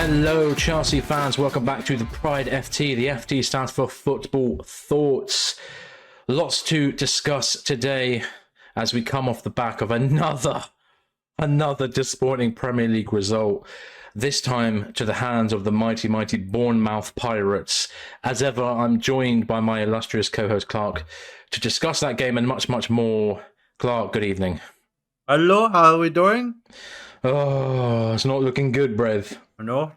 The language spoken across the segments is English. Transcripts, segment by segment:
Hello, Chelsea fans. Welcome back to the Pride FT. The FT stands for Football Thoughts. Lots to discuss today as we come off the back of another disappointing Premier League result. This time to the hands of the mighty Bournemouth Pirates. As ever, I'm joined by my illustrious co-host Clark to discuss that game and much more. Clark, good evening. Hello, how are we doing? Oh, it's not looking good, Brev. No,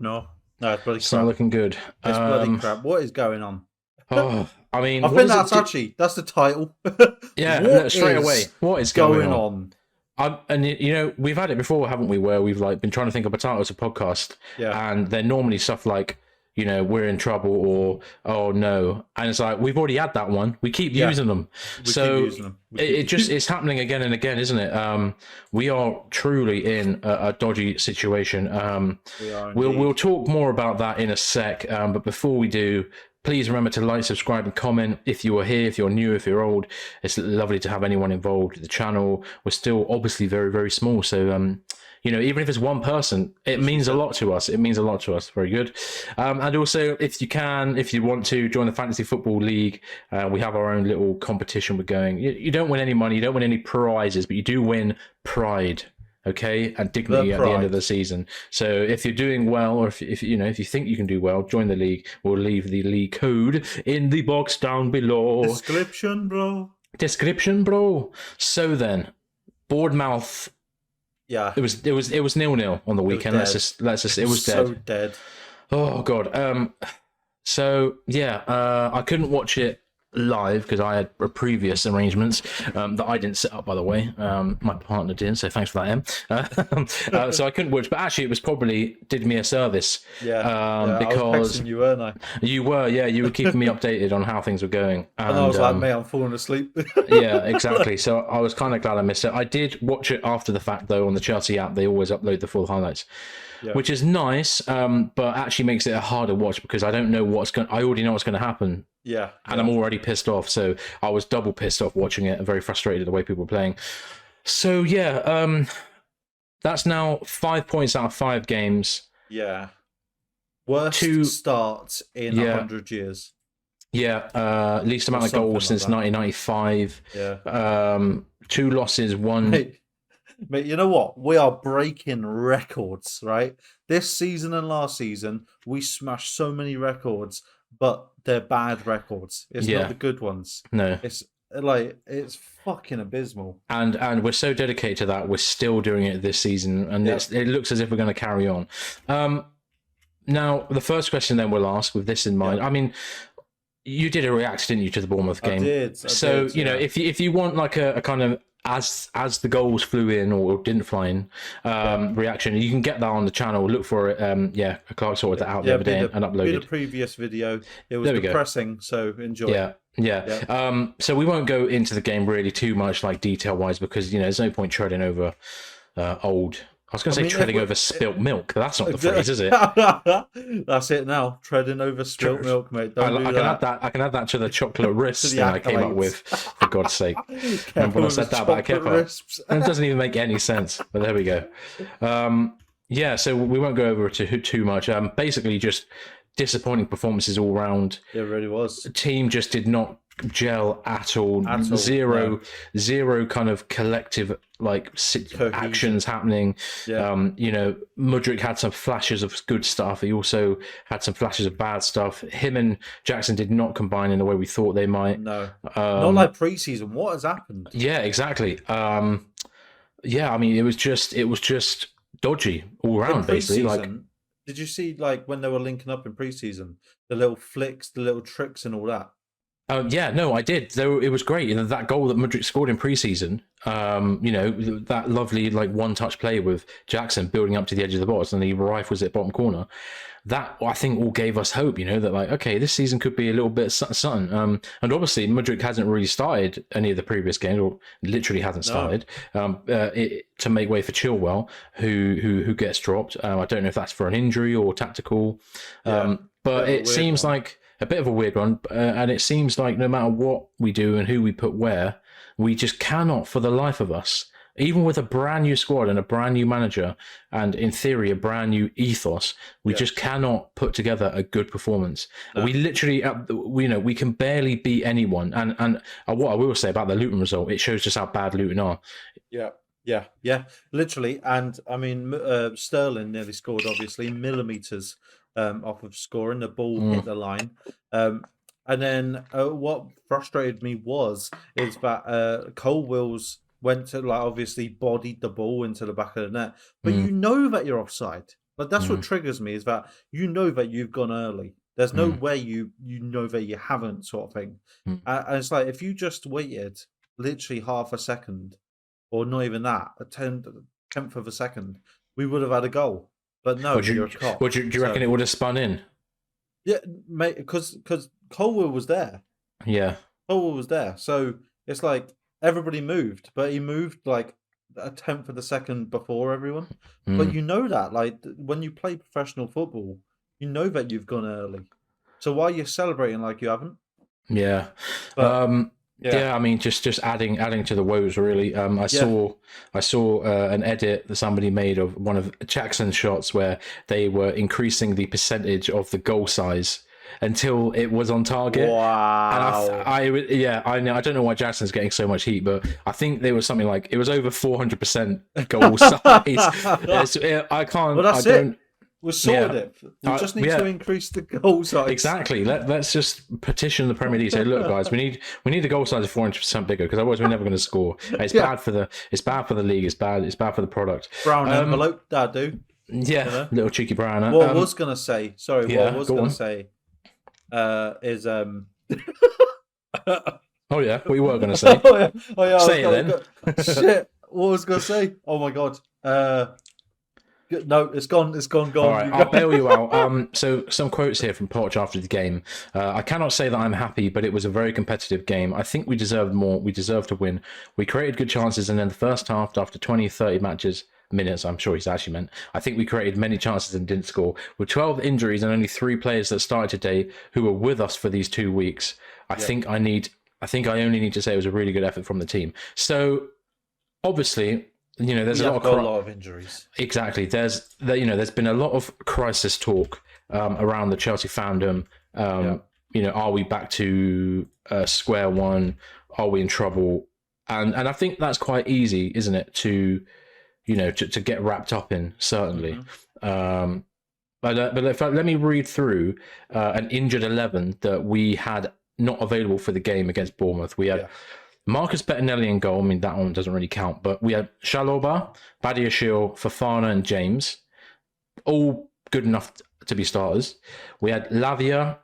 it's bloody It's crap. not looking good. It's bloody crap. What is going on? Oh, I mean, I think that's the title. Yeah, straight away. What is going on? And you know, we've had it before, haven't we? Where we've been trying to think of a title as a podcast, and they're normally stuff like, you know, we're in trouble or oh no, and it's like we've already had that one. We keep using them, it's happening again and again, isn't it? We are truly in a dodgy situation. We'll talk more about that in a sec, but before we do, please remember to like, subscribe, and comment if you are here, if you're new, if you're old. It's lovely to have anyone involved with the channel. We're still obviously very small, so you know, even if it's one person, it means a lot to us. It means a lot to us. Very good. And also, if you want to join the Fantasy Football League, we have our own little competition we're going. You don't win any money, you don't win any prizes, but you do win pride. Okay, and dignity at the end of the season. So if you're doing well, or if you think you can do well, join the league. We'll leave the league code in the box down below. Description, bro. So then, Bournemouth. Yeah, it was 0-0 on the weekend. Let's just it was dead. So dead. Oh god. So yeah, I couldn't watch it live because I had previous arrangements that I didn't set up, by the way. My partner did, so thanks for that, Em. So I couldn't watch, but actually it was probably did me a service. Because I was texting you, weren't I? You were, yeah. You were keeping me updated on how things were going, and I was like, mate, I'm falling asleep. Yeah, exactly. So I was kind of glad I missed it. I did watch it after the fact, though. On the Chelsea app, they always upload the full highlights. Yeah. Which is nice, but actually makes it a harder watch because I don't know I already know what's going to happen. Yeah. And I'm already pissed off, so I was double pissed off watching it and very frustrated at the way people were playing. So yeah, that's now 5 points out of 5 games. Yeah. Worst start in 100 years. Yeah, least amount of goals since 1995. Yeah. 2 losses, 1... Mate, you know what? We are breaking records, right? This season and last season, we smashed so many records, but they're bad records. It's not the good ones. No. It's fucking abysmal. And we're so dedicated to that, we're still doing it this season, and it looks as if we're going to carry on. Now, the first question then we'll ask with this in mind. I mean, you did a react, didn't you, to the Bournemouth game? I did. You know, if you want like a kind of as the goals flew in or didn't fly in reaction, you can get that on the channel. Look for it. Clark sorted that out the other day and uploaded. Did a previous video. It was depressing, so enjoy. Yeah. So we won't go into the game really too much, like detail wise, because there's no point treading over old. I was going to say treading over spilt milk. That's not the phrase, is it? That's it now. Treading over spilt milk, mate. I can add that to the chocolate wrisp that I came up with, for God's sake. Remember when I said that about Kepa? It doesn't even make any sense, but there we go. So we won't go over it too much. Basically, just disappointing performances all round. It really was. The team just did not gel at all. Zero kind of collective actions happening. Mudryk had some flashes of good stuff. He also had some flashes of bad stuff. Him and Jackson did not combine in the way we thought they might. No, not like pre-season. What has happened? Yeah, exactly. I mean, it was just dodgy all around, basically. Did you see when they were linking up in pre-season, the little flicks, the little tricks, and all that? I did. Though it was great. That goal that Mudryk scored in pre-season, that lovely one-touch play with Jackson building up to the edge of the box and he rifles it bottom corner. That I think all gave us hope. That okay, this season could be a little bit something. And obviously Mudryk hasn't really started any of the previous games, or literally hasn't started. To make way for Chilwell, who gets dropped. I don't know if that's for an injury or tactical, but it seems like a bit of a weird one, and it seems like no matter what we do and who we put where, we just cannot, for the life of us, even with a brand new squad and a brand new manager, and in theory a brand new ethos, we just cannot put together a good performance. No. We literally, we can barely beat anyone. And what I will say about the Luton result, it shows just how bad Luton are. Yeah, literally. And I mean, Sterling nearly scored, obviously, millimeters off of scoring. The ball hit the line. And then what frustrated me is that Cole Wills went to, like, obviously bodied the ball into the back of the net, but you know that you're offside. But that's what triggers me, is that you know that you've gone early. There's no way you know that you haven't, sort of thing. And it's like, if you just waited literally half a second, or not even that, a tenth of a second, we would have had a goal. But no, you're a cop. Do you reckon it would have spun in? Yeah, mate, because Colwell was there. Yeah. Colwell was there. So it's like everybody moved, but he moved like a tenth of a second before everyone. But you know that, like, when you play professional football, you know that you've gone early. So why are you celebrating like you haven't? Yeah. But, yeah, I mean, just adding to the woes, really. I saw an edit that somebody made of one of Jackson's shots where they were increasing the percentage of the goal size until it was on target. Wow. And I know. I don't know why Jackson's getting so much heat, but I think there was something like, it was over 400% goal size. I can't. Well, that's it. We sorted it. We just need to increase the goal size. Exactly. Let's just petition the Premier League. Say, look, guys, we need the goal size of 400% bigger, because otherwise we're never going to score. It's bad for the league. It's bad for the product. Brown envelope, that do. Yeah, you know? Little cheeky brown. What I was gonna say. Sorry, what I was gonna say is Oh yeah, what you were gonna say? Say it then. Shit, what was I gonna say? Oh my god. No, it's gone. All right, I'll bail you out. So some quotes here from Poch after the game. I cannot say that I'm happy, but it was a very competitive game. I think we deserved more. We deserved to win. We created good chances, and then the first half, after 20, 30 minutes, I'm sure he's actually meant, I think we created many chances and didn't score. With 12 injuries and only 3 players that started today who were with us for these 2 weeks, I think I only need to say it was a really good effort from the team. So obviously, there's a lot of injuries. Exactly. There's been a lot of crisis talk around the Chelsea fandom. Are we back to square one? Are we in trouble? And I think that's quite easy, isn't it, to get wrapped up in, certainly. But let me read through an injured 11 that we had not available for the game against Bournemouth. We had Marcus Bettinelli in goal. I mean, that one doesn't really count, but we had Chalobah, Badiashile, Fofana, and James, all good enough to be starters. We had Lavia,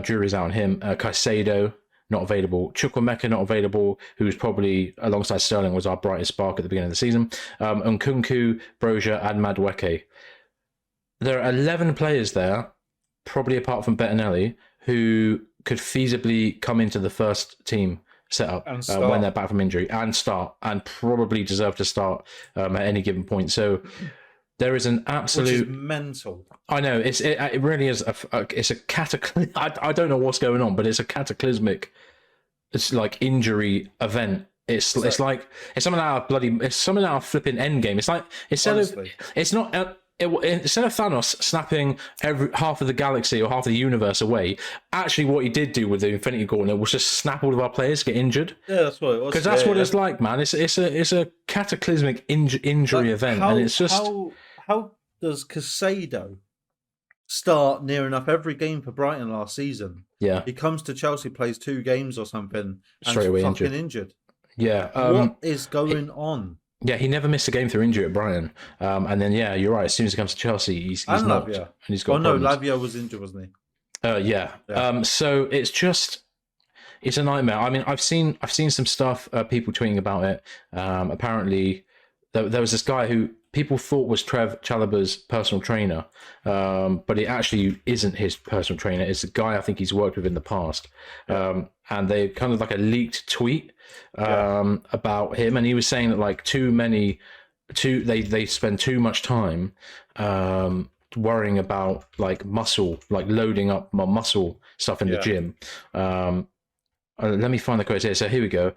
jury's out on him. Caicedo, not available. Chukwuemeka, not available, who was probably, alongside Sterling, was our brightest spark at the beginning of the season. Nkunku, Broja, and Madueke. There are 11 players there, probably apart from Bettinelli, who could feasibly come into the first team setup when they're back from injury and probably deserve to start at any given point. So there is an absolute, which is mental. I know it really is. It's a cataclysm. I don't know what's going on, but it's a cataclysmic. It's like injury event. It's something out of flipping Endgame. It's like instead of Thanos snapping half of the galaxy or half of the universe away, actually what he did do with the Infinity Gauntlet was just snap all of our players get injured. Yeah, that's what it was. Because that's what it's like, man. It's a cataclysmic injury event, and it's just how does Caicedo start near enough every game for Brighton last season? Yeah, he comes to Chelsea, plays 2 games or something, and straight away injured. Yeah, what is going on? Yeah, he never missed a game through injury at Brighton. And then, you're right. As soon as he comes to Chelsea, he's not. Lavia. And he's got problems. Lavia was injured, wasn't he? Yeah. So it's a nightmare. I mean, I've seen some stuff, people tweeting about it. Apparently, there was this guy who people thought was Trev Chalobah's personal trainer, but it actually isn't his personal trainer. It's a guy I think he's worked with in the past. And they kind of like a leaked tweet about him, and he was saying that like they spend too much time worrying about like muscle, like loading up my muscle stuff in the gym, let me find the quotes here. So here we go.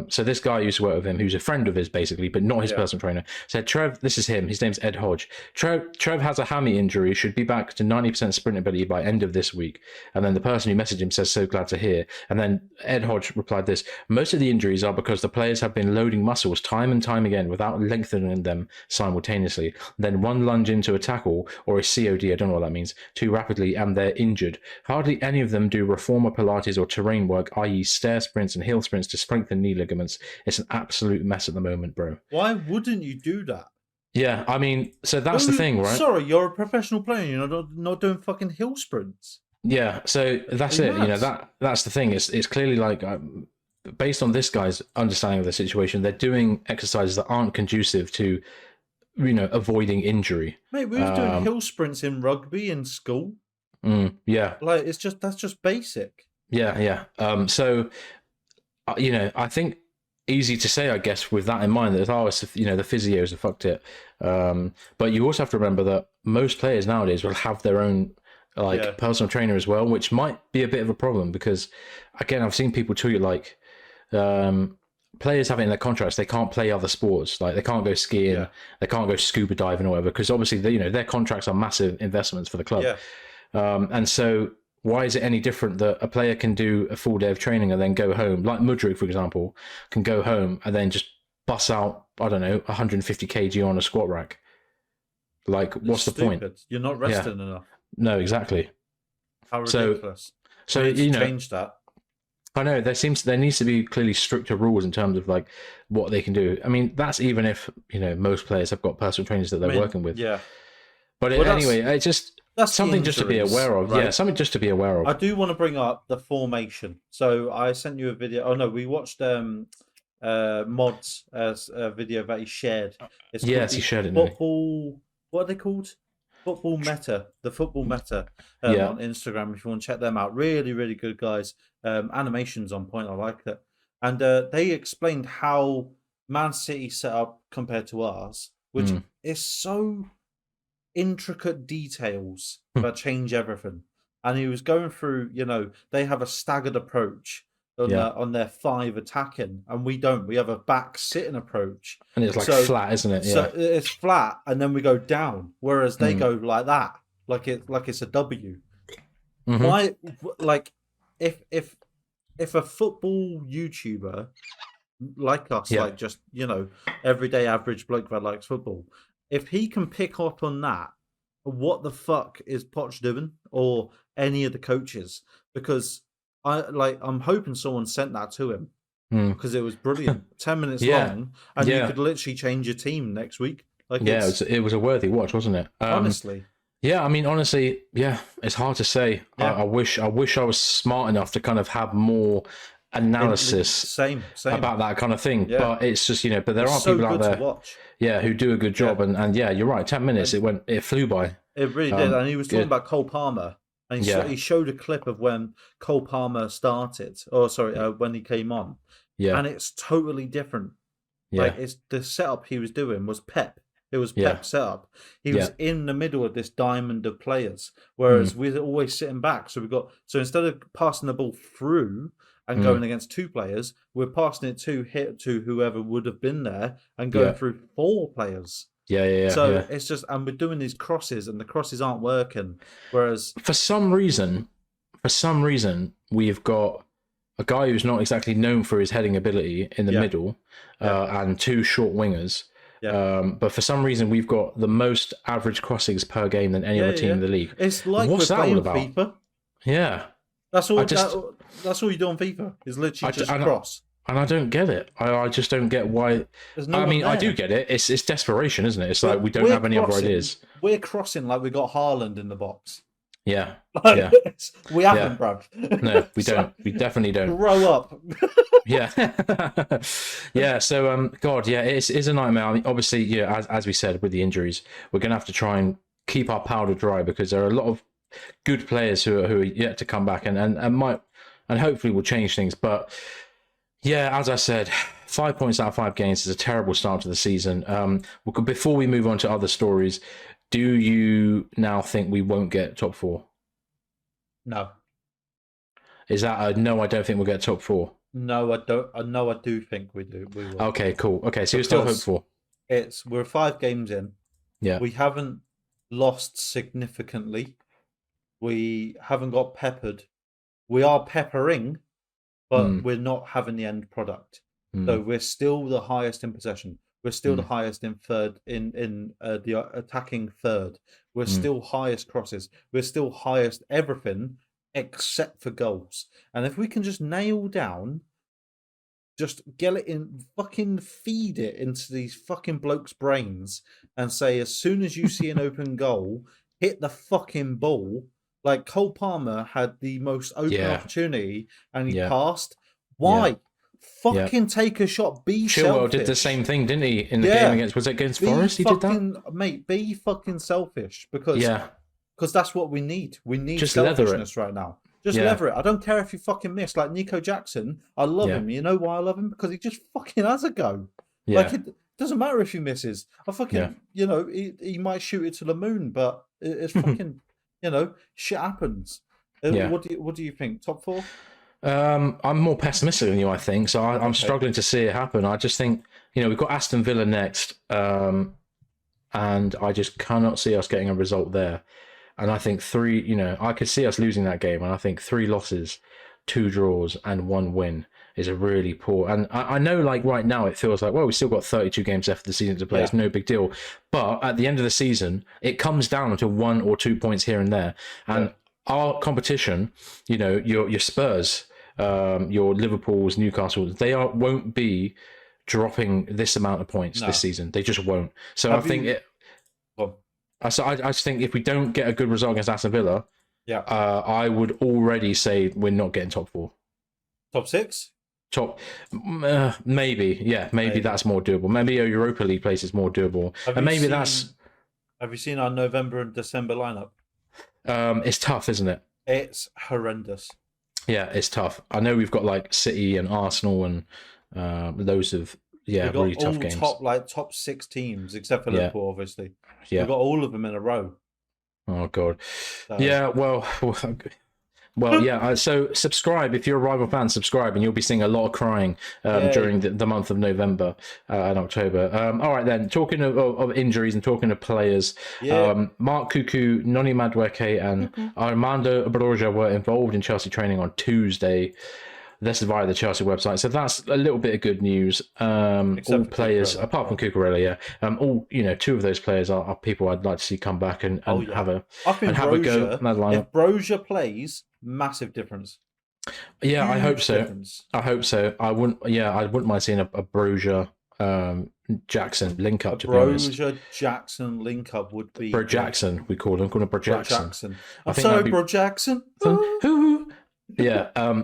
So this guy used to work with him, who's a friend of his basically, but not his personal trainer, said, Trev, this is him. His name's Ed Hodge. Trev has a hammy injury, should be back to 90% sprint ability by end of this week. And then the person who messaged him says, so glad to hear. And then Ed Hodge replied this, most of the injuries are because the players have been loading muscles time and time again without lengthening them simultaneously. Then one lunge into a tackle or a COD, I don't know what that means, too rapidly, and they're injured. Hardly any of them do reformer Pilates or terrain work, i.e. stair sprints and hill sprints to strengthen knee ligaments. It's an absolute mess at the moment, bro. Why wouldn't you do that? Yeah, I mean, so that's the thing, right? Sorry, you're a professional player. You're not doing fucking hill sprints. Yeah, so that's it. You know, that's the thing. It's clearly like, based on this guy's understanding of the situation, they're doing exercises that aren't conducive to, you know, avoiding injury. Mate, we were doing hill sprints in rugby in school. Yeah, like that's just basic. Yeah. So, you know, I think easy to say, I guess, with that in mind, that it's, you know, the physios have fucked it. But you also have to remember that most players nowadays will have their own personal trainer as well, which might be a bit of a problem because, again, I've seen people tweet like players have it in their contracts they can't play other sports, like they can't go skiing, they can't go scuba diving or whatever, because obviously you know, their contracts are massive investments for the club. And so why is it any different that a player can do a full day of training and then go home, like Madueke, for example, can go home and then just bust out, I don't know, 150 kg on a squat rack? Like, what's the point? You're not resting enough. No, exactly. How ridiculous. So you know, change that. I know there needs to be clearly stricter rules in terms of like what they can do. I mean, that's even if, you know, most players have got personal trainers that they're working with. Yeah. But anyway, it's just something just to be aware of. Right? Yeah, something just to be aware of. I do want to bring up the formation. So I sent you a video. Oh no, we watched Mod's video that he shared. Yes, he shared it. Football. What are they called? Football Meta. The Football Meta on Instagram. If you want to check them out, really, really good guys. Animations on point. I like that. And they explained how Man City set up compared to ours, which is so intricate details that change everything. And he was going through, you know, they have a staggered approach on their 5 attacking, and we don't. We have a back sitting approach, and it's like flat, isn't it? So it's flat, and then we go down. Whereas they go like that, like it's a W. Why? Like, if a football YouTuber like us, like just, you know, everyday average bloke that likes football, if he can pick up on that, what the fuck is Poch doing, or any of the coaches? Because I'm hoping someone sent that to him, because it was brilliant. 10 minutes long, and you could literally change your team next week. Like, it was a worthy watch, wasn't it? Honestly. Yeah, I mean, honestly, it's hard to say. I wish I was smart enough to kind of have more analysis same about that kind of thing. But it's just, you know, but there are people out there who do a good job, and you're right, 10 minutes it flew by. It really did. And he was talking about Cole Palmer, and he showed a clip of when Cole Palmer started, when he came on, and it's totally different. Like, it's the setup he was doing was Pep. It was Pep's setup. He was in the middle of this diamond of players, whereas we're always sitting back. So instead of passing the ball through and going against 2 players, we're passing it to whoever would have been there and going through 4 players. So it's just, and we're doing these crosses, and the crosses aren't working. Whereas for some reason, we've got a guy who's not exactly known for his heading ability in the middle, and 2 short wingers. But for some reason, we've got the most average crossings per game than any other team in the league. It's like what's we're playing FIFA. Yeah, that's all. That's all you do on FIFA is literally just cross. And I don't get it. I just don't get why. I mean, I do get it. It's desperation, isn't it? It's like we don't have any other ideas. We're crossing like we got Haaland in the box. Yeah. We haven't, bruv. No, we don't. We definitely don't. Grow up. So, God, it's a nightmare. I mean, obviously, yeah, as we said, with the injuries, we're going to have to try and keep our powder dry, because there are a lot of good players who are yet to come back and might, and hopefully will change things. But yeah, as I said, 5 points out of 5 games is a terrible start to the season. Before we move on to other stories, do you now think we won't get top 4? No. Is that a no? I don't think we'll get top 4. No, I don't. No, I do think we do. We will. Okay, cool. Okay, so you're still hopeful. We're 5 games in. Yeah. We haven't lost significantly. We haven't got peppered. We are peppering, but we're not having the end product. So we're still the highest in possession. We're still the highest in third in the attacking third. We're still highest crosses. We're still highest everything except for goals. And if we can just nail down, just get it in, fucking feed it into these fucking blokes' brains and say, as soon as you see an open goal, hit the fucking ball. Like Cole Palmer had the most open opportunity and he passed. Why? Yeah. Fucking take a shot. Be Chilwell selfish. did the same thing, didn't he? In the game against, was it against Forest? He did that? Mate, be fucking selfish because that's what we need. We need just selfishness right now. Just lever it. I don't care if you fucking miss. Like Nico Jackson, I love him. You know why I love him? Because he just fucking has a go. Yeah. Like, it doesn't matter if he misses. I fucking, you know, he might shoot it to the moon, but it's fucking, you know, shit happens. What do you think? Top 4? I'm more pessimistic than you, I think. So I'm struggling to see it happen. I just think, you know, we've got Aston Villa next, and I just cannot see us getting a result there. And I think 3, you know, I could see us losing that game. And I think 3 losses, 2 draws, and 1 win is a really poor. And I know, like, right now it feels like, well, we've still got 32 games left of the season to play. It's no big deal. But at the end of the season, it comes down to 1 or 2 points here and there. And our competition, you know, your Spurs, your Liverpools, Newcastle, they won't be dropping this amount of points this season. They just won't. So I think I just think if we don't get a good result against Aston Villa, I would already say we're not getting top 4. Top 6? Maybe that's more doable. Maybe a Europa League place is more doable. Have you seen our November and December lineup? It's tough, isn't it? It's horrendous. Yeah, it's tough. I know we've got like City and Arsenal and loads of really tough games. Top 6 teams except for Liverpool, obviously. Yeah, we've got all of them in a row. Oh god. So. Yeah, well, so subscribe if you're a rival fan. Subscribe, and you'll be seeing a lot of crying during the month of November and October. All right, then. Talking of injuries and talking of players, Mark Cuckoo, Noni Madueke, and Armando Broja were involved in Chelsea training on Tuesday. This is via the Chelsea website, so that's a little bit of good news. All players, apart from Cucurella, all 2 of those players are people I'd like to see come back and have a go. If Broja plays, massive difference. Yeah, I hope so. I hope so. I wouldn't mind seeing a Broja Jackson link up. To Broja Jackson link up would be Bro Jackson. We call him. Bro Jackson. I'm sorry, Bro Jackson. Yeah.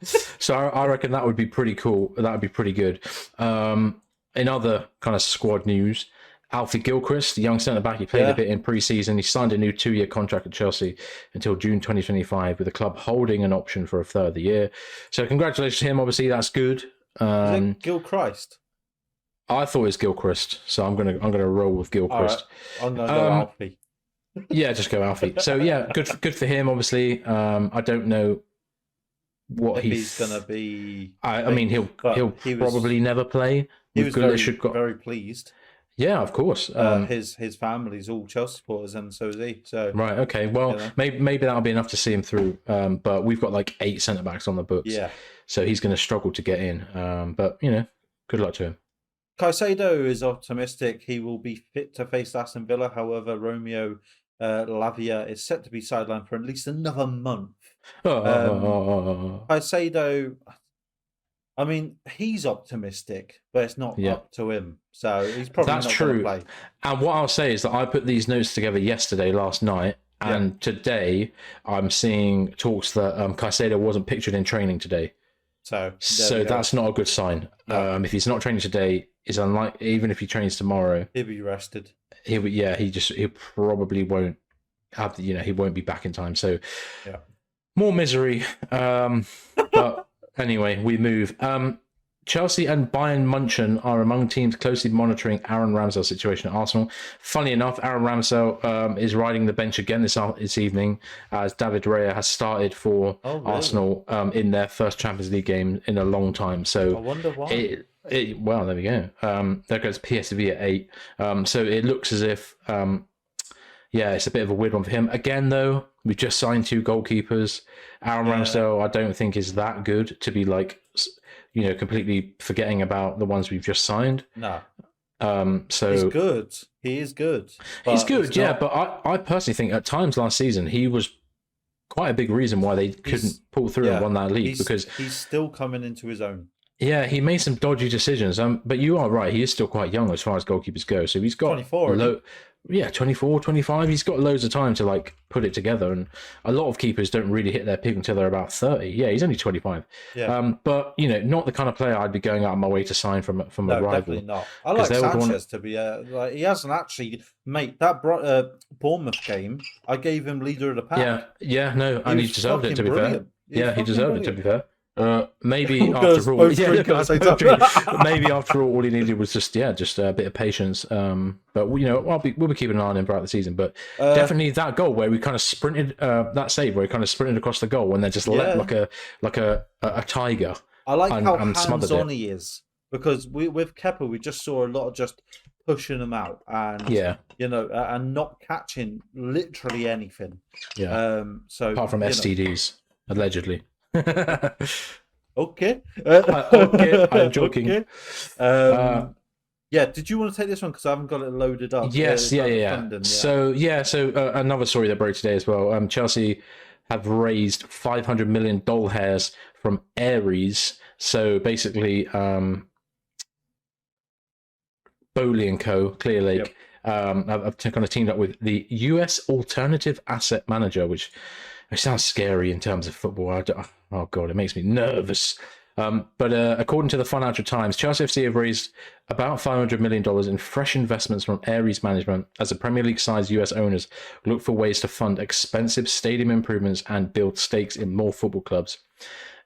So I reckon that would be pretty cool. That would be pretty good. In other kind of squad news, Alfie Gilchrist, the young centre-back, he played a bit in pre-season. He signed a new 2-year contract at Chelsea until June 2025, with the club holding an option for a further year. So congratulations to him. Obviously, that's good. Is it Gilchrist? I thought it was Gilchrist, so I'm gonna roll with Gilchrist. Right. I'm gonna go Alfie. Yeah, just go Alfie. So yeah, good for him. Obviously, I don't know what he's gonna be. I mean, he'll probably never play. He was very pleased. Yeah, of course. His family's all Chelsea supporters, and so is he. So right, okay. Well, maybe that'll be enough to see him through. But we've got like 8 centre backs on the books. Yeah. So he's going to struggle to get in. But good luck to him. Caicedo is optimistic he will be fit to face Aston Villa. However, Romeo Lavia is set to be sidelined for at least another month. Caicedo, I mean, he's optimistic, but it's not up to him. So he's probably not going to play. And what I'll say is that I put these notes together last night, and today I'm seeing talks that Caicedo wasn't pictured in training today. So that's not a good sign. No. If he's not training today, it's unlikely. Even if he trains tomorrow, he'll be rested. He probably won't have he won't be back in time. So more misery. But anyway, we move. Chelsea and Bayern Munchen are among teams closely monitoring Aaron Ramsdale's situation at Arsenal. Funny enough, Aaron Ramsdale is riding the bench again this evening as David Raya has started for Arsenal in their first Champions League game in a long time. So I wonder why. Well, there we go. There goes PSV at 8. So it looks as if, it's a bit of a weird one for him. Again, though, we've just signed 2 goalkeepers. Aaron Ramsdale, I don't think is that good to be like, completely forgetting about the ones we've just signed. No. So he's good. He is good. He's good, yeah. But I personally think at times last season he was quite a big reason why they couldn't pull through and won that league because he's still coming into his own. Yeah, he made some dodgy decisions. But you are right. He is still quite young as far as goalkeepers go. So he's got 24. 24, 25. He's got loads of time to like put it together. And a lot of keepers don't really hit their peak until they're about 30. Yeah, he's only 25. Yeah. But not the kind of player I'd be going out of my way to sign from a rival. Definitely not. I like Sanchez to be he hasn't actually, mate. That Bournemouth game, I gave him leader of the pack. Yeah, no, and he deserved it to be fair. He deserved it to be fair. Maybe after all, maybe after all he needed was just a bit of patience. But we'll be keeping an eye on him throughout the season. But definitely that goal where we kind of sprinted, that save where he kind of sprinted across the goal and then just leapt like a tiger. I like how hands-on he is because with Kepa we just saw a lot of just pushing him out and and not catching literally anything. Yeah. So apart from STDs, allegedly. Okay. I'm joking. Okay. Did you want to take this one because I haven't got it loaded up? Yes, London, So another story that broke today as well. Chelsea have raised $500 million hairs from Ares. So basically, Bowley and Co. Clear Lake. I've kind of teamed up with the US Alternative Asset Manager, which sounds scary in terms of football. Oh God, it makes me nervous. But according to the Financial Times, Chelsea FC have raised about $500 million in fresh investments from Ares management as the Premier League-sized US owners look for ways to fund expensive stadium improvements and build stakes in more football clubs.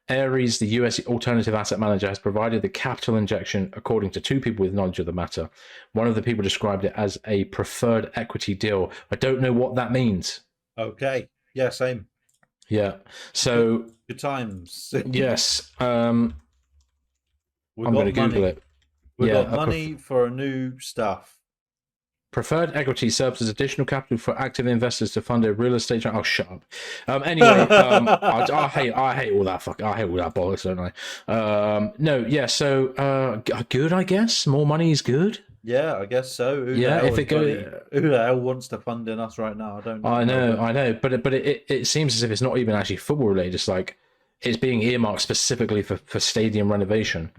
Ares, the US alternative asset manager, has provided the capital injection according to 2 people with knowledge of the matter. One of the people described it as a preferred equity deal. I don't know what that means. Okay. Yeah, same. Yeah. So good times. Yes. I'm going to Google it. We've got money for a new stuff. Preferred equity serves as additional capital for active investors to fund a real estate. Oh, shut up. Anyway, I hate all that I hate all that bollocks, don't I? So good, I guess. More money is good. Yeah, I guess so. Who the hell wants to fund in us right now? I don't know. I know. But it seems as if it's not even actually football related. It's like it's being earmarked specifically for stadium renovation.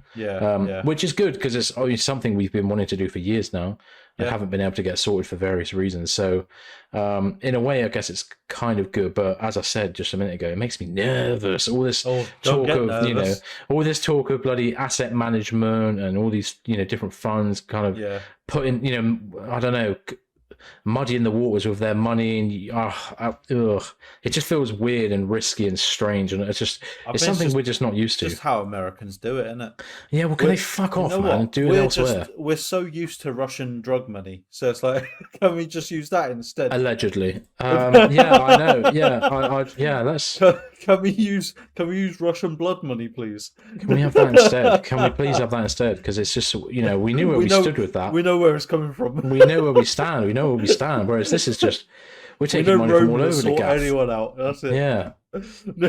Which is good because it's always something we've been wanting to do for years now and haven't been able to get sorted for various reasons. So in a way, I guess it's kind of good. But as I said just a minute ago, it makes me nervous. All this talk of all this talk of bloody asset management and all these different funds kind of putting I don't know, muddying the waters with their money, and it just feels weird and risky and strange, and it's something we're just not used to. Just how Americans do it, isn't it? Yeah, well, can they fuck off, man, and do it elsewhere? We're so used to Russian drug money, so it's like, can we just use that instead? Allegedly, yeah, I know. Yeah, let's. Can we use Russian blood money, please? Can we have that instead? Can we please have that instead? Because it's just we knew where we stood with that. We know where it's coming from. We know where we stand. We know where we stand. Whereas this is just we're taking money from all over the gaff. Anyone out? That's it. Yeah.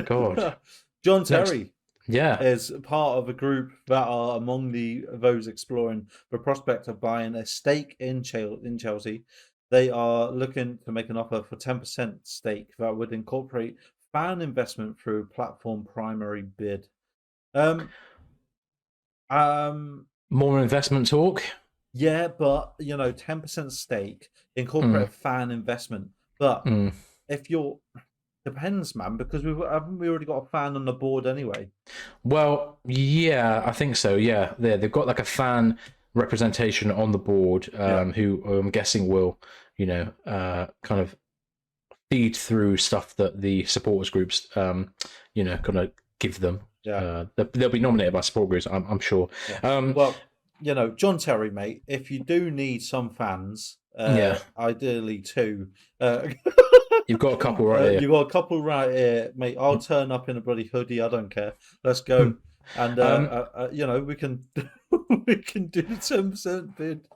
God. John Terry. Yeah. Is part of a group that are among those exploring the prospect of buying a stake in Chelsea. They are looking to make an offer for 10% stake that would incorporate fan investment through platform primary bid. More investment talk. Yeah, but 10% stake incorporate fan investment. But if you're depends, man, because haven't we already got a fan on the board anyway? Well, yeah, I think so. Yeah, they've got like a fan representation on the board, who I'm guessing will, kind of feed through stuff that the supporters groups, kind of give them. They'll be nominated by support groups, I'm sure. Yeah. Well, John Terry, mate, if you do need some fans, ideally two, you've got a couple right here. You've got a couple right here, mate. I'll turn up in a bloody hoodie. I don't care. Let's go. And we can we can do the 10% bid.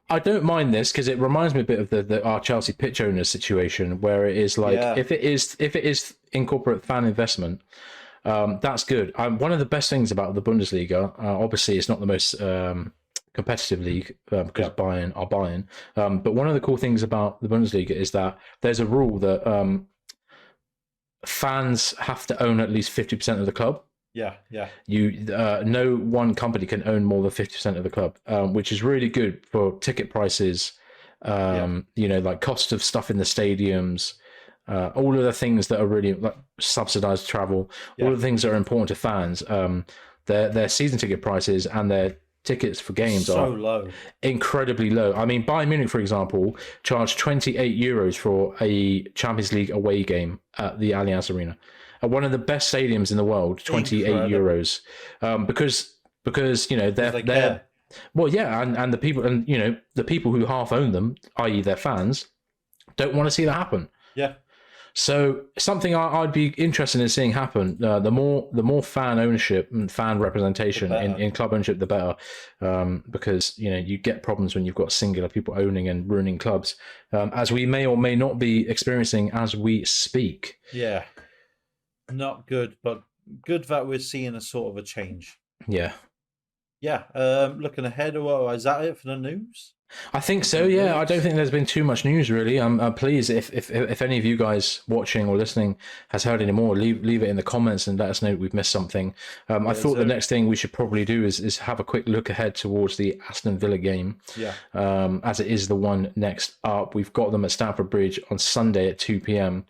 I don't mind this because it reminds me a bit of our Chelsea pitch owners situation, where it is like if it is incorporate fan investment, that's good. One of the best things about the Bundesliga, obviously, it's not the most competitive league because Bayern are Bayern. But one of the cool things about the Bundesliga is that there's a rule that fans have to own at least 50% of the club. Yeah. No one company can own more than 50% of the club, which is really good for ticket prices. Like cost of stuff in the stadiums, all of the things that are really like subsidized travel, all of the things that are important to fans. Their season ticket prices and their tickets for games are low, incredibly low. I mean, Bayern Munich, for example, charged €28 for a Champions League away game at the Allianz Arena. One of the best stadiums in the world, €28, because they're well, yeah, and the people the people who half own them, i.e. their fans, don't want to see that happen. Yeah. So something I'd be interested in seeing happen. The more fan ownership and fan representation in club ownership, the better, because you get problems when you've got singular people owning and ruining clubs, as we may or may not be experiencing as we speak. Yeah. Not good, but good that we're seeing a sort of a change. Yeah. Yeah. Looking ahead, is that it for the news? I think so. Yeah. I don't think there's been too much news really. Please, if any of you guys watching or listening has heard any more, leave it in the comments and let us know we've missed something. I thought the next thing we should probably do is have a quick look ahead towards the Aston Villa game. Yeah. As it is the one next up, we've got them at Stamford Bridge on Sunday at 2 p.m.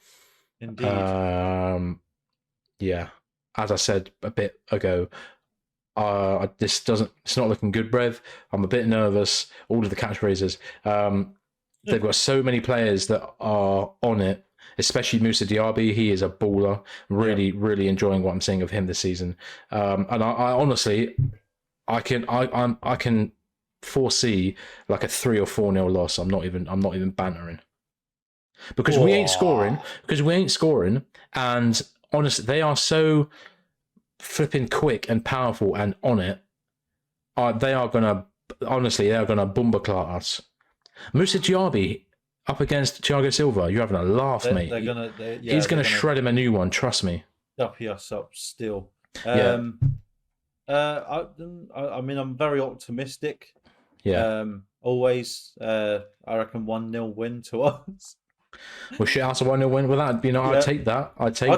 Indeed. Yeah, as I said a bit ago, it's not looking good, Brev. I'm a bit nervous. All of the catchphrases. They've got so many players that are on it, especially Moussa Diaby. He is a baller. Really enjoying what I'm seeing of him this season. And I honestly, I can foresee like a 3 or 4-0 loss. I'm not even bantering. Because we ain't scoring, and honestly, they are so flipping quick and powerful and on it. They are gonna bumperclot us. Moussa Diaby up against Thiago Silva. You're having a laugh, mate. He's gonna shred him a new one. Trust me. Duffy us up still. I mean, I'm very optimistic. Yeah. Always. I reckon 1-0 win to us. Well, shithouse a 1-0 win with that. I'd take that. I'd take a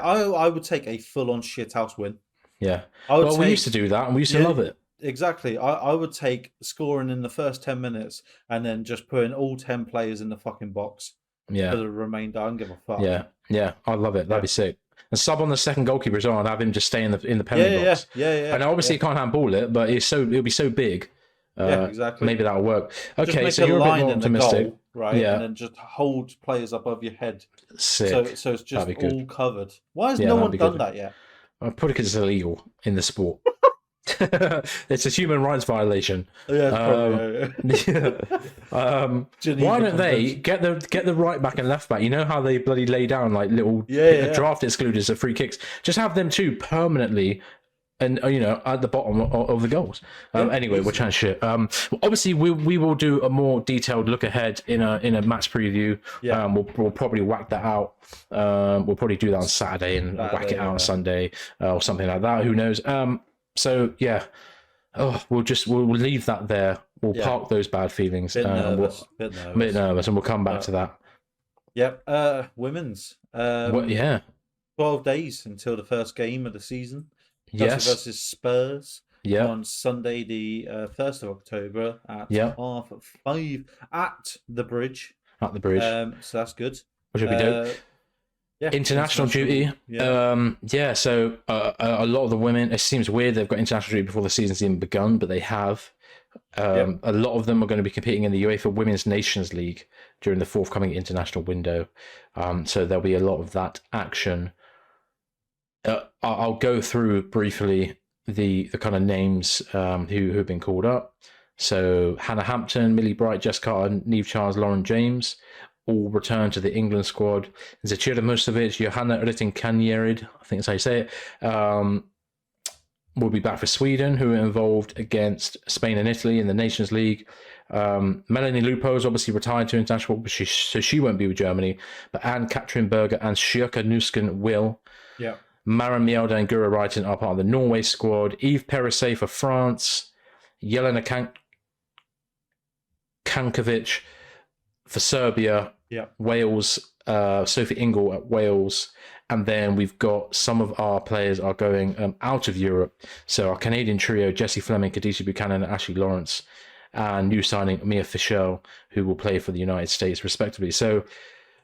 I would take a full-on shithouse win. Yeah. We used to do that, and we used to love it. Exactly. I would take scoring in the first 10 minutes, and then just putting all 10 players in the fucking box. Yeah. For the remainder, I don't give a fuck. Yeah. I'd love it. That'd be sick. And sub on the second goalkeeper as well, and have him just stay in the penalty box. Yeah. And obviously, he can't handball it, but it'll be so big. Exactly. Maybe that'll work. Okay, so you're a bit more optimistic. Goal, right? Yeah. And then just hold players above your head. Sick. So it's just all covered. Why has no one done that yet? Probably because it's illegal in the sport. It's a human rights violation. Yeah. Why don't they get the right back and left back? You know how they bloody lay down like little draft excluders of free kicks? Just have them two permanently. And at the bottom of the goals. Anyway, we're chatting shit. Obviously, we will do a more detailed look ahead in a match preview. Yeah. We'll probably whack that out. We'll probably do that on Saturday and whack it out on Sunday or something like that. Who knows? So yeah. We'll leave that there. We'll park those bad feelings. Bit nervous, and we'll come back to that. Yep. Women's. 12 days until the first game of the season. Yes. Versus Spurs. Yeah. On Sunday, the 1st of October at 5:30 at the Bridge. At the Bridge. So that's good. Which would be dope. International duty. Yeah. So a lot of the women. It seems weird they've got international duty before the season's even begun, but they have. A lot of them are going to be competing in the UEFA Women's Nations League during the forthcoming international window. So there'll be a lot of that action. I'll go through briefly the kind of names who have been called up. So Hannah Hampton, Millie Bright, Jess Carter, Neve Charles, Lauren James all return to the England squad. Zachira Musovic, Johanna Rytting-Kanierid, I think that's how you say it, will be back for Sweden, who are involved against Spain and Italy in the Nations League. Melanie Lupo is obviously retired to international, but she won't be with Germany. But Anne-Katrin Berger and Sjurka Nusken will. Yeah. Maren Mjelde and Gura Reiten are part of the Norway squad. Yves Perisset for France. Jelena Kankovic for Serbia. Yeah. Wales, Sophie Ingle at Wales. And then we've got some of our players are going out of Europe. So our Canadian trio, Jessie Fleming, Khadija Buchanan, and Ashley Lawrence. And new signing, Mia Fischel, who will play for the United States, respectively. So,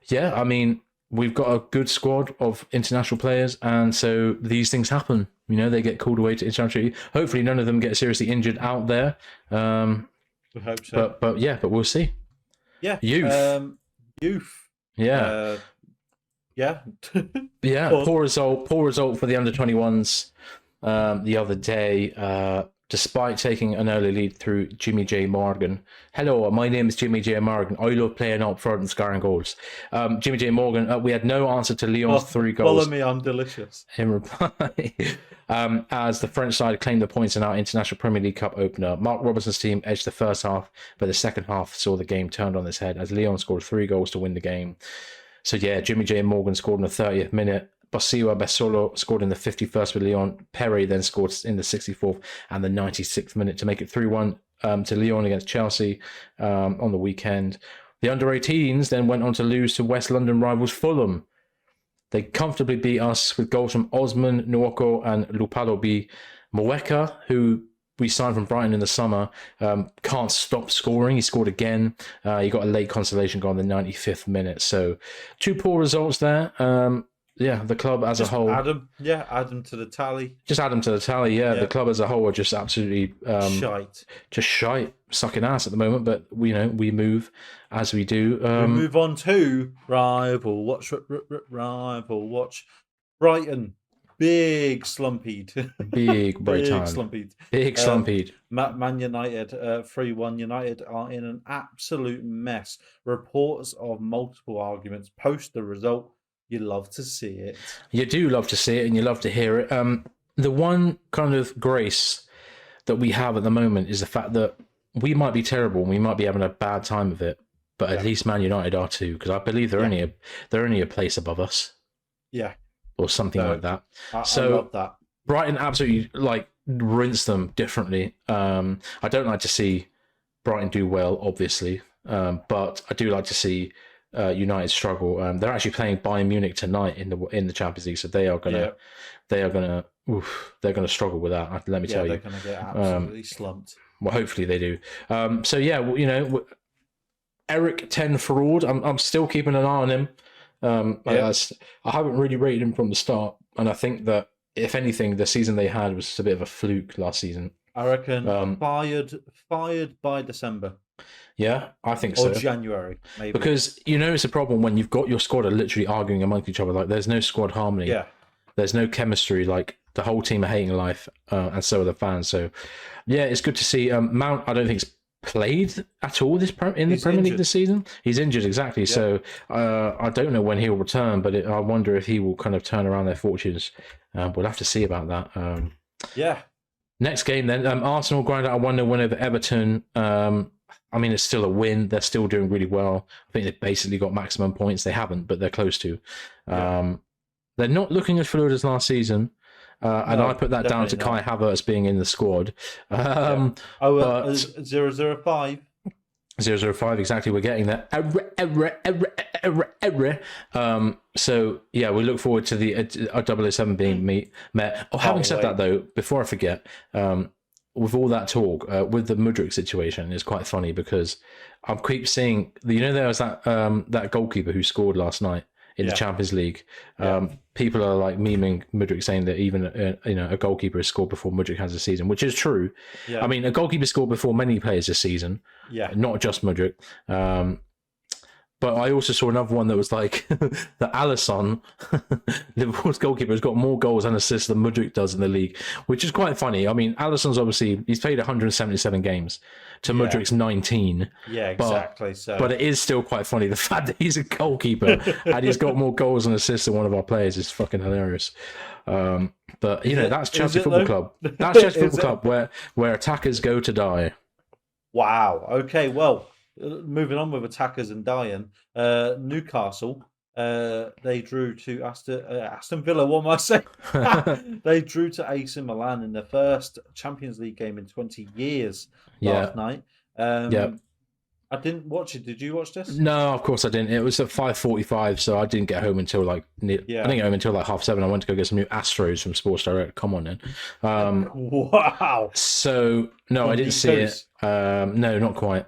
yeah, I mean, we've got a good squad of international players, and so these things happen. You know, they get called away to international. Hopefully, none of them get seriously injured out there. We hope so. But we'll see. Yeah, Youth. Yeah. Yeah. Yeah. Poor result for the under-21s the other day. Despite taking an early lead through Jimmy J. Morgan. Hello, my name is Jimmy J. Morgan. I love playing up front and scoring goals. Jimmy J. Morgan, we had no answer to Lyon's 3 goals. Follow me, I'm delicious. In reply, as the French side claimed the points in our International Premier League Cup opener. Mark Robertson's team edged the first half, but the second half saw the game turned on its head as Lyon scored 3 goals to win the game. So yeah, Jimmy J. Morgan scored in the 30th minute. Basiwa Besolo scored in the 51st with Lyon. Perry then scored in the 64th and the 96th minute to make it 3-1 to Lyon against Chelsea on the weekend. The under-18s then went on to lose to West London rivals Fulham. They comfortably beat us with goals from Osman, Nwoko and Lupalobi. Moeka, who we signed from Brighton in the summer, can't stop scoring. He scored again. He got a late consolation goal in the 95th minute. So 2 poor results there. Yeah, the club as a whole. Add them to the tally. Just add them to the tally, yeah. The club as a whole are just absolutely shite. Just shite, sucking ass at the moment. But we move as we do. We move on to rival watch. Brighton, big slumpied. Big Brighton. Big slumpied. Man United, 3-1. United are in an absolute mess. Reports of multiple arguments post the result. You love to see it. You do love to see it, and you love to hear it. The one kind of grace that we have at the moment is the fact that we might be terrible and we might be having a bad time of it, but at least Man United are too, because I believe they're only a place above us. Yeah, or something like that. I love that. Brighton absolutely rinse them differently. I don't like to see Brighton do well, obviously, but I do like to see United struggle. They're actually playing Bayern Munich tonight in the Champions League, so they're gonna struggle with that. Let me tell you, they're gonna get absolutely slumped. Well, hopefully they do. So yeah, Eric Ten Fraud. I'm still keeping an eye on him. I haven't really rated him from the start, and I think that if anything, the season they had was a bit of a fluke last season. I reckon fired by December. Yeah, I think so. Or January, maybe. Because it's a problem when you've got your squad are literally arguing amongst each other. Like, there's no squad harmony. Yeah. There's no chemistry. Like, the whole team are hating life, and so are the fans. So, yeah, it's good to see. Mount, I don't think, played at all in the Premier League this season. He's injured, exactly. Yeah. So, I don't know when he'll return, but I wonder if he will kind of turn around their fortunes. We'll have to see about that. Yeah. Next game, then. Arsenal grind out a 1-0 win over Everton. I mean, it's still a win. They're still doing really well. I think they've basically got maximum points. They haven't, but they're close to. They're not looking as fluid as last season. And I put that down to Kai Havertz being in the squad. 005. 005, exactly. We're getting there. So, yeah, we look forward to the 007 being met. Oh, having said that, though, before I forget, with all that talk, with the Mudryk situation, it's quite funny because I keep seeing, there was that goalkeeper who scored last night in the Champions League. People are like memeing Mudryk, saying that even a goalkeeper has scored before Mudryk has a season, which is true. I mean, a goalkeeper scored before many players this season, not just Mudryk. But I also saw another one that was like that Alisson, Liverpool's goalkeeper, has got more goals and assists than Mudryk does in the league, which is quite funny. I mean, Alisson's obviously, he's played 177 games to Mudryk's 19. Yeah, exactly. But it is still quite funny. The fact that he's a goalkeeper and he's got more goals and assists than one of our players is fucking hilarious. But, that's Chelsea Football Club. That's Chelsea Football Club where attackers go to die. Wow. Okay, well, moving on with attackers and dying, Newcastle, they drew to Aston Villa. What am I saying? They drew to AC Milan in their first Champions League game in 20 years last night. I didn't watch it. Did you watch this? No, of course I didn't. It was at 5:45, so I didn't get home until I didn't get home until like 7:30. I went to go get some new Astros from Sports Direct. Come on, then. Wow. So no, I didn't see it. No, not quite.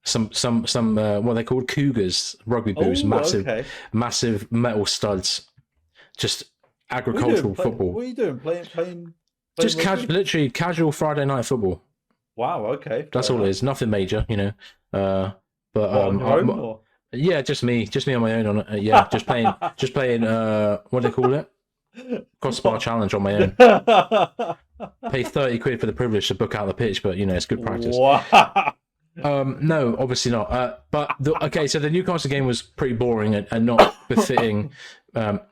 Some what are they called? Cougars, rugby boots, massive metal studs, just agricultural football. What are you doing? Playing just literally casual Friday night football. Wow. Okay. That's all it is. Nothing major, But on your own, or? Yeah, just me on my own. Just playing. What do they call it? Crossbar challenge on my own. Pay 30 quid for the privilege to book out the pitch, but it's good practice. Wow. No, obviously not. So the Newcastle game was pretty boring and not befitting,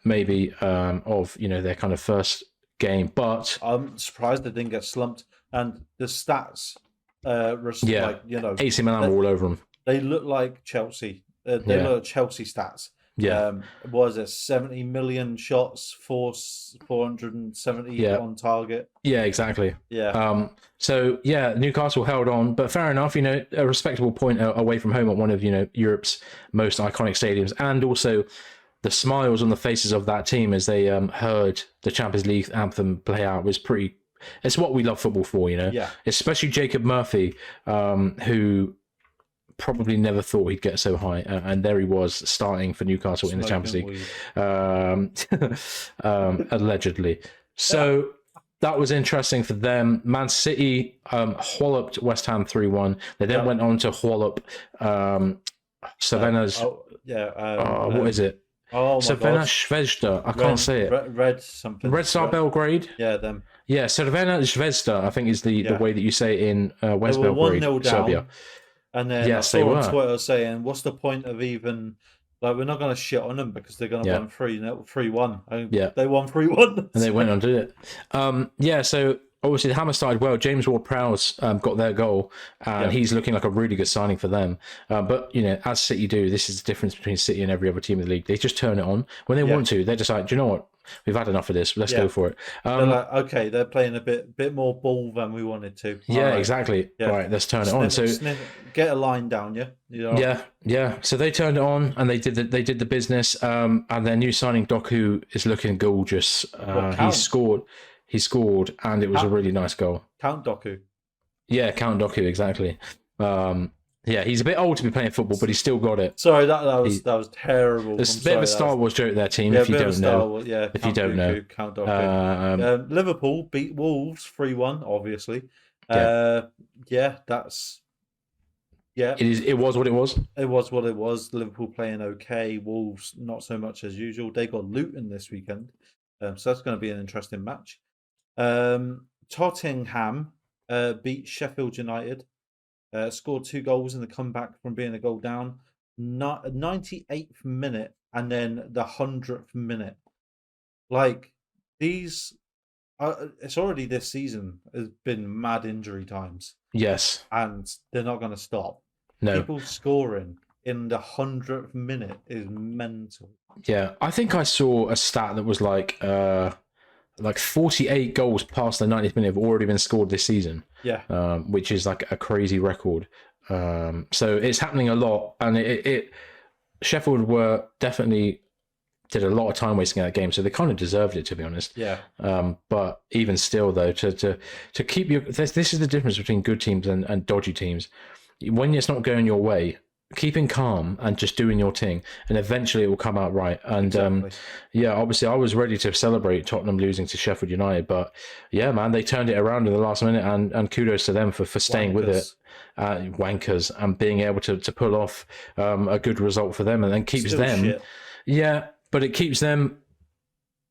maybe of their kind of first game. But I'm surprised they didn't get slumped. And the stats, AC Milan were all over them. They look like Chelsea. They look like Chelsea stats. Yeah. Was it 70 million shots, 470 on target? Yeah, exactly. Yeah. Newcastle held on, but fair enough. A respectable point away from home at one of Europe's most iconic stadiums, and also the smiles on the faces of that team as they heard the Champions League anthem play out was pretty. It's what we love football for, Yeah. Especially Jacob Murphy, who probably never thought he'd get so high, and there he was starting for Newcastle in the Champions League, allegedly. So that was interesting for them. Man City walloped West Ham 3-1. They then went on to wallop Cervena's. What is it? Oh my Cervena God. Zvezda. I can't say it. Red something. Red Star Belgrade. Yeah, them. Yeah, Cervena Zvezda, I think is the way that you say it in West Belgrade, 1-0 down, Serbia. And then I saw on Twitter saying, "What's the point of even we're not going to shit on them because they're going to win 3-1." They won 3-1, and they went on to do it. So obviously the Hammer started well. James Ward-Prowse got their goal, and he's looking like a really good signing for them. But as City do, this is the difference between City and every other team in the league. They just turn it on when they want to. They decide, do you know what? We've had enough of this. Let's go for it. They're like, okay, they're playing a bit more ball than we wanted to. Exactly. Yeah. Right, let's turn it on. So get a line down, yeah. So they turned it on and they did the business. And their new signing Doku is looking gorgeous. He scored, and it was a really nice goal. Count Doku. Yeah, Count Doku, exactly. He's a bit old to be playing football, but he's still got it. Sorry, that was terrible. There's a bit of a Star Wars joke there, team. If you don't know, if you don't know, Count Doku. Liverpool beat Wolves 3-1. Obviously, that's It was what it was. It was what it was. Liverpool playing okay. Wolves not so much as usual. They got Luton this weekend, so that's going to be an interesting match. Tottenham beat Sheffield United. Scored 2 goals in the comeback from being a goal down. 98th minute and then the 100th minute. Like these, it's already this season has been mad injury times. Yes, and they're not going to stop. No, people scoring in the 100th minute is mental. Yeah, I think I saw a stat that was like 48 goals past the 90th minute have already been scored this season. Yeah. Which is like a crazy record. So it's happening a lot, and it Sheffield were definitely did a lot of time wasting in that game, so they kind of deserved it, to be honest. Yeah. But even still, though, to keep this is the difference between good teams and dodgy teams. When it's not going your way, keeping calm and just doing your thing, and eventually it will come out right. And obviously I was ready to celebrate Tottenham losing to Sheffield United, but yeah, man, they turned it around in the last minute, and kudos to them for staying with it. Wankers, and being able to pull off a good result for them, and then keeps Still them shit. but it keeps them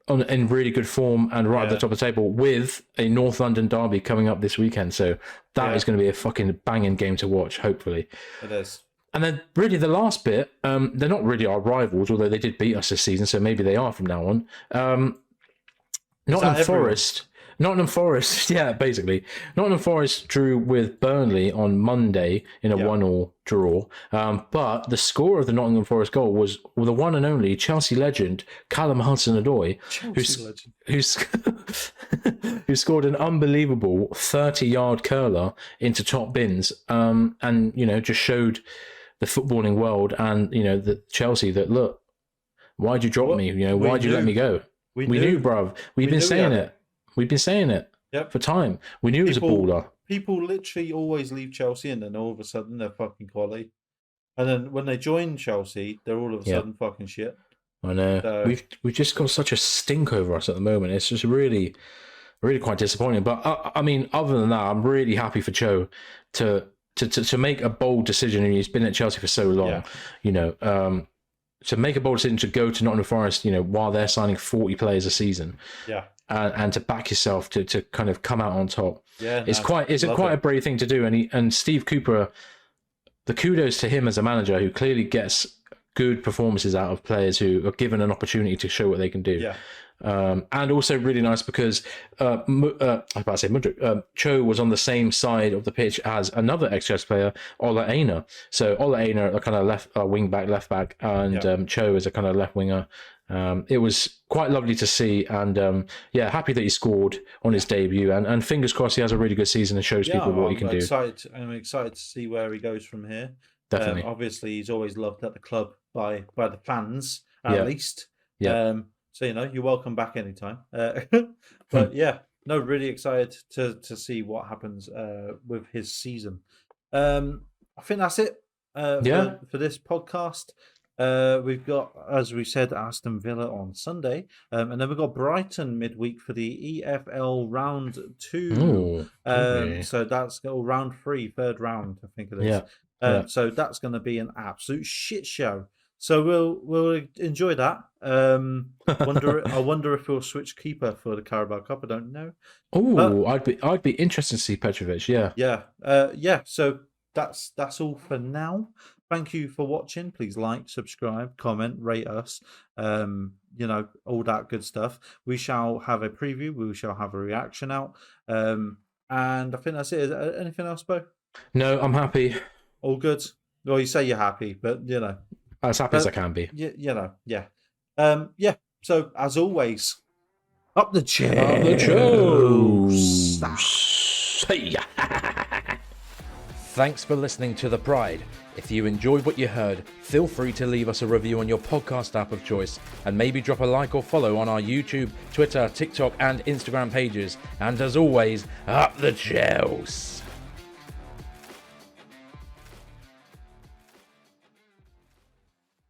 in really good form and right at the top of the table, with a North London derby coming up this weekend. So that is going to be a fucking banging game to watch, hopefully. It is. And then really the last bit, they're not really our rivals, although they did beat us this season, so maybe they are from now on. Nottingham Forest, yeah, basically. Nottingham Forest drew with Burnley on Monday in a 1-1 draw. But the score of the Nottingham Forest goal was the one and only Chelsea legend, Callum Hudson-Odoi, who scored an unbelievable 30-yard curler into top bins, and, just showed the footballing world and, the Chelsea that, look, why'd you drop me? Why'd you let me go? We knew, bruv. We've been saying it. We've been saying it for time. We knew it was a baller. People literally always leave Chelsea and then all of a sudden they're fucking quality. And then when they join Chelsea, they're all of a sudden fucking shit. I know. So, we've just got such a stink over us at the moment. It's just really, really quite disappointing. But I mean, other than that, I'm really happy for Cho to make a bold decision. And he's been at Chelsea for so long, to make a bold decision to go to Nottingham Forest, while they're signing 40 players a season. Yeah. And to back yourself to kind of come out on top. Yeah, it's quite a brave thing to do. And Steve Cooper, the kudos to him as a manager who clearly gets good performances out of players who are given an opportunity to show what they can do. Yeah. And also really nice because I was about to say Mudryk, Cho was on the same side of the pitch as another ex-Chelsea player, Ola Aina. So Ola Aina, a kind of left wing back, left back, and Cho is a kind of left winger. It was quite lovely to see, and happy that he scored on his debut, and fingers crossed he has a really good season and shows people what he can do. I'm excited to see where he goes from here. Definitely. Obviously, he's always loved at the club by the fans, at least. Yeah. So you're welcome back anytime. But really excited to see what happens with his season. I think that's it. For this podcast. We've got, as we said, Aston Villa on Sunday, and then we've got Brighton midweek for the EFL round 2. So that's round 3, third round, I think it is. So that's going to be an absolute shit show. So we'll enjoy that. I wonder if we'll switch keeper for the Carabao Cup. I don't know. Oh, I'd be interested to see Petrovic. Yeah. So that's all for now. Thank you for watching. Please like, subscribe, comment, rate us. All that good stuff. We shall have a preview. We shall have a reaction out. And I think that's it. Is there anything else, Bo? No, I'm happy. All good. Well, you say you're happy, but as happy as I can be. So as always, up the chair. Up the Hey. Thanks for listening to The Pride. If you enjoyed what you heard, feel free to leave us a review on your podcast app of choice, and maybe drop a like or follow on our YouTube, Twitter, TikTok and Instagram pages. And as always, up the Chels.